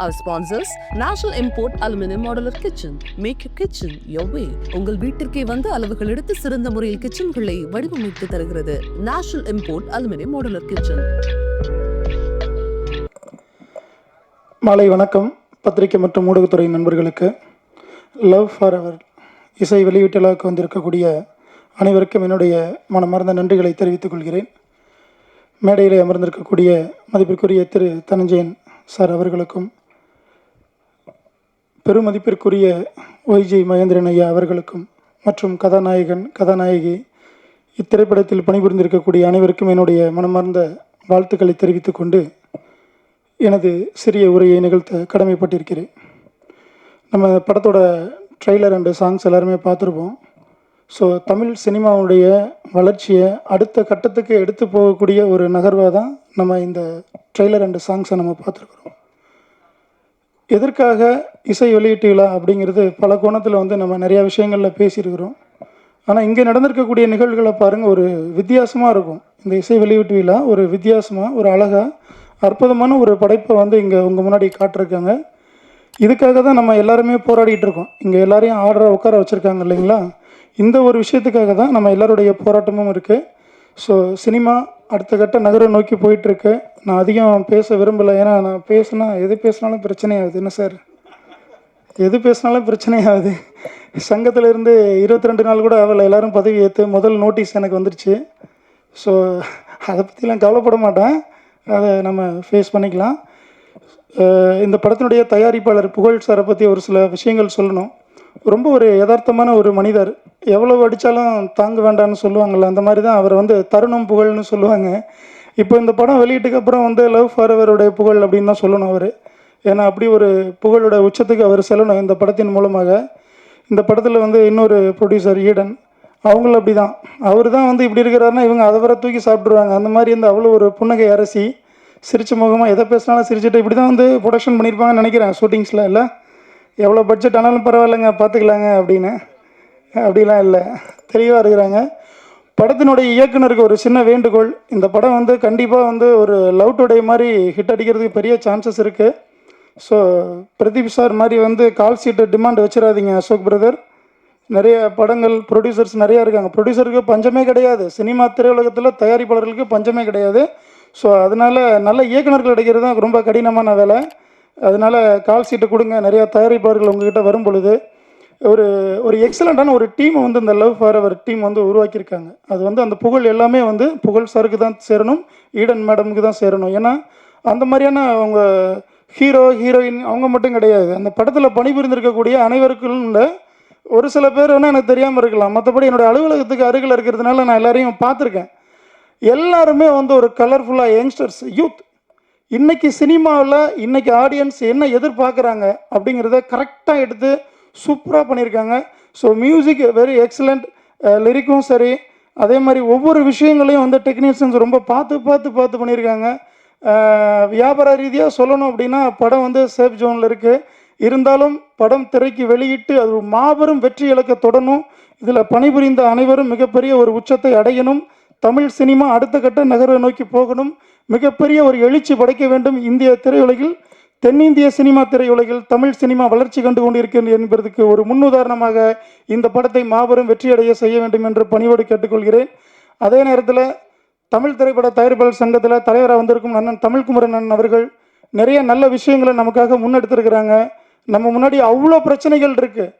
Our sponsors, National Import Aluminum Modular Kitchen. Make your kitchen your way. உங்கள் வீட்டிற்கே வந்து அளவுகள் எடுத்து சிறந்த முறையில் கிச்சன்களை வடிவமைத்து தருகிறது National Import Aluminum Modular Kitchen. மாலை வணக்கம். பத்திரிகை மற்றும் ஊடகத்துறை நண்பர்களுக்கு லவ் ஃபார் எவர் இசை வெளியீட்டுக்கு வந்திருக்கக்கூடிய அனைவருக்கும் என்னுடைய மனமார்ந்த நன்றிகளை தெரிவித்துக் கொள்கிறேன். மேடையில் அமர்ந்திருக்கக்கூடிய மதிப்பிற்குரிய திரு தனஞ்சயன் சார் அவர்களுக்கும், பெருமதிப்பிற்குரிய ஒய்ஜி மகேந்திரன் ஐயா அவர்களுக்கும், மற்றும் கதாநாயகன் கதாநாயகி இத்திரைப்படத்தில் பணிபுரிந்திருக்கக்கூடிய அனைவருக்கும் என்னுடைய மனமார்ந்த வாழ்த்துக்களை தெரிவித்துக் கொண்டு எனது சிறிய உரையை நிகழ்த்த கடமைப்பட்டிருக்கிறேன். நம்ம படத்தோட ட்ரெய்லர் அண்டு சாங்ஸ் எல்லாருமே பார்த்துருப்போம். ஸோ தமிழ் சினிமாவுடைய வளர்ச்சியை அடுத்த கட்டத்துக்கு எடுத்து போகக்கூடிய ஒரு நகர்வாக தான் நம்ம இந்த ட்ரெய்லர் அண்டு சாங்ஸை நம்ம பார்த்துருக்குறோம். எதற்காக இசை வெளியீட்டு விழா அப்படிங்கிறது பல கோணத்தில் நம்ம நிறையா விஷயங்களில் பேசியிருக்கிறோம். ஆனால் இங்கே நடந்திருக்கக்கூடிய நிகழ்வுகளை பாருங்கள், ஒரு வித்தியாசமாக இருக்கும். இந்த இசை வெளியீட்டு விழா ஒரு வித்தியாசமாக, ஒரு அழகாக, அற்புதமான ஒரு படைப்பை இங்கே உங்கள் முன்னாடி காட்டிருக்காங்க. இதுக்காக தான் நம்ம எல்லாருமே போராடிட்டு இருக்கோம். இங்கே எல்லாரையும் உட்கார வச்சுருக்காங்க இல்லைங்களா? இந்த ஒரு விஷயத்துக்காக தான் நம்ம எல்லாருடைய போராட்டமும் இருக்குது. ஸோ சினிமா அடுத்த கட்ட நகரை நோக்கி போயிட்டுருக்கு. நான் அதிகம் பேச விரும்பலை, ஏன்னா நான் எது பேசினாலும் பிரச்சனையாகுது. என்ன சார், எது பேசினாலும் பிரச்சனையாகுது. சங்கத்தில் இருந்து 22 நாள் கூட ஆகலை, எல்லோரும் பதவி ஏற்று முதல் நோட்டீஸ் எனக்கு வந்துருச்சு. ஸோ அதை பற்றிலாம் கவலைப்பட மாட்டேன், அதை நம்ம ஃபேஸ் பண்ணிக்கலாம். இந்த படத்தினுடைய தயாரிப்பாளர் புகழ் சாரை பற்றி ஒரு சில விஷயங்கள் சொல்லணும். ரொம்ப ஒரு யதார்த்தமான ஒரு மனிதர். எவ்வளவு அடித்தாலும் தாங்க வேண்டான்னு சொல்லுவாங்கள்ல, அந்த மாதிரி தான் அவர் தருணம் புகழ்னு சொல்லுவாங்க. இப்போ இந்த படம் வெளியீட்டுக்கு அப்புறம் லவ் ஃபார் எவருடைய புகழ் அப்படின்னு தான் சொல்லணும் அவர். ஏன்னா அப்படி ஒரு புகழோட உச்சத்துக்கு அவர் செல்லணும் இந்த படத்தின் மூலமாக. இந்த படத்தில் இன்னொரு ப்ரொடியூசர் ஈடன், அவங்களும் அப்படி தான். அவர் தான் இப்படி இருக்கிறாருன்னா இவங்க அதை வர தூக்கி சாப்பிட்ருவாங்க. அந்த மாதிரி அவ்வளோ ஒரு புன்னகை அரசி, சிரிச்ச முகமாக எதை பேசினாலும் சிரிச்சுட்டு இப்படி தான் ப்ரொடக்ஷன் பண்ணியிருப்பாங்கன்னு நினைக்கிறேன். ஷூட்டிங்ஸில் இல்லை, எவ்வளோ பட்ஜெட் ஆனாலும் பரவாயில்லைங்க பார்த்துக்கலாங்க அப்படின்னு. அப்படிலாம் இல்லை, தெளிவாக இருக்கிறாங்க. படத்தினுடைய இயக்குனருக்கு ஒரு சின்ன வேண்டுகோள், இந்த படம் கண்டிப்பாக ஒரு லவ் டுடே மாதிரி ஹிட் அடிக்கிறதுக்கு பெரிய சான்சஸ் இருக்குது. ஸோ பிரதீப் சார் மாதிரி கால் சீட்டு டிமாண்ட் வச்சிடாதீங்க அசோக் பிரதர். நிறைய படங்கள் ப்ரொடியூசர்ஸ் நிறையா இருக்காங்க. ப்ரொடியூசருக்கு பஞ்சமே கிடையாது, சினிமா திரையுலகத்தில் தயாரிப்பாளர்களுக்கு பஞ்சமே கிடையாது. ஸோ அதனால் நல்ல இயக்குனர்கள் கிடைக்கிறது தான் ரொம்ப கடினமான வேலை. அதனால் கால் சீட்டு கொடுங்க. நிறையா தயாரிப்பாளர்கள் உங்ககிட்ட வரும் பொழுது ஒரு எக்ஸலண்ட்டான ஒரு டீம் இந்த லவ் ஃபார் எவர் டீம் உருவாக்கியிருக்காங்க. அது அந்த புகழ் எல்லாமே புகழ் சாருக்கு தான் சேரணும், ஈடன் மேடமுக்கு தான் சேரணும். ஏன்னா அந்த மாதிரியான அவங்க ஹீரோ ஹீரோயின் அவங்க மட்டும் கிடையாது. அந்த படத்தில் பணிபுரிந்திருக்கக்கூடிய அனைவருக்கும் ஒரு சில பேர் எனக்கு தெரியாமல் இருக்கலாம். மற்றபடி என்னுடைய அலுவலகத்துக்கு அருகில் இருக்கிறதுனால நான் எல்லாரையும் பார்த்துருக்கேன். எல்லாருமே ஒரு கலர்ஃபுல்லாக யங்ஸ்டர்ஸ், யூத். இன்றைக்கி சினிமாவில் இன்றைக்கி ஆடியன்ஸ் என்ன எதிர்பார்க்குறாங்க அப்படிங்கிறத கரெக்டாக எடுத்து சூப்பராக பண்ணியிருக்காங்க. ஸோ மியூசிக் வெரி எக்ஸலண்ட், லிரிக்கும் சரி, அதே மாதிரி ஒவ்வொரு விஷயங்களையும் டெக்னீஷியன்ஸ் ரொம்ப பார்த்து பண்ணியிருக்காங்க. வியாபார ரீதியாக சொல்லணும் அப்படின்னா படம் சேஃப் ஜோனில் இருக்குது. இருந்தாலும் படம் திரைக்கு வெளியிட்டு அது ஒரு மாபெரும் வெற்றி இலக்க தொடரணும். இதில் பணிபுரிந்த அனைவரும் மிகப்பெரிய ஒரு உச்சத்தை அடையணும். தமிழ் சினிமா அடுத்த கட்ட நகரை நோக்கி போகணும். மிகப்பெரிய ஒரு எழுச்சி படைக்க வேண்டும். இந்திய திரையுலகில், தென்னிந்திய சினிமா திரையுலகில் தமிழ் சினிமா வளர்ச்சி கண்டு கொண்டிருக்கிறது என்பதற்கு ஒரு முன்னுதாரணமாக இந்த படத்தை மாபெரும் வெற்றியடைய செய்ய வேண்டும் என்று பணிவோடு கேட்டுக்கொள்கிறேன். அதே நேரத்தில் தமிழ் திரைப்பட தயாரிப்பாளர் சங்கத்தில் தலைவராக வந்திருக்கும் அண்ணன் தமிழ்குமரன் அண்ணன் அவர்கள் நிறைய நல்ல விஷயங்களை நமக்காக முன்னெடுத்திருக்கிறாங்க. நம்ம முன்னாடி அவ்வளோ பிரச்சனைகள் இருக்குது.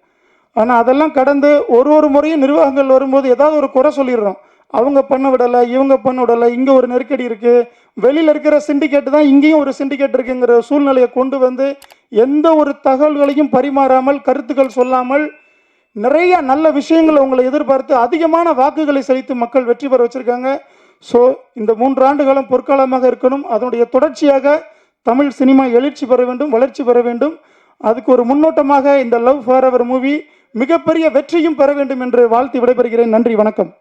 ஆனால் அதெல்லாம் கடந்து ஒரு முறையும் நிர்வாகங்கள் வரும்போது ஏதாவது ஒரு குறை சொல்லிடுறோம். அவங்க பண்ண விடலை, இவங்க பண்ண விடலை, இங்கே ஒரு நெருக்கடி இருக்குது, வெளியில் இருக்கிற சிண்டிகேட்டு தான் இங்கேயும் ஒரு சிண்டிகேட் இருக்குங்கிற சூழ்நிலையை கொண்டு எந்த ஒரு தகவல்களையும் பரிமாறாமல், கருத்துக்கள் சொல்லாமல், நிறைய நல்ல விஷயங்களை உங்களை எதிர்பார்த்து அதிகமான வாக்குகளை செலுத்தி மக்கள் வெற்றி பெற வச்சுருக்காங்க. ஸோ இந்த 3 ஆண்டு காலம் பொற்காலமாக இருக்கணும். அதனுடைய தொடர்ச்சியாக தமிழ் சினிமா எழுச்சி பெற வேண்டும், வளர்ச்சி பெற வேண்டும். அதுக்கு ஒரு முன்னோட்டமாக இந்த லவ் ஃபார் எவர் மூவி மிகப்பெரிய வெற்றியும் பெற வேண்டும் என்று வாழ்த்து விடைபெறுகிறேன். நன்றி, வணக்கம்.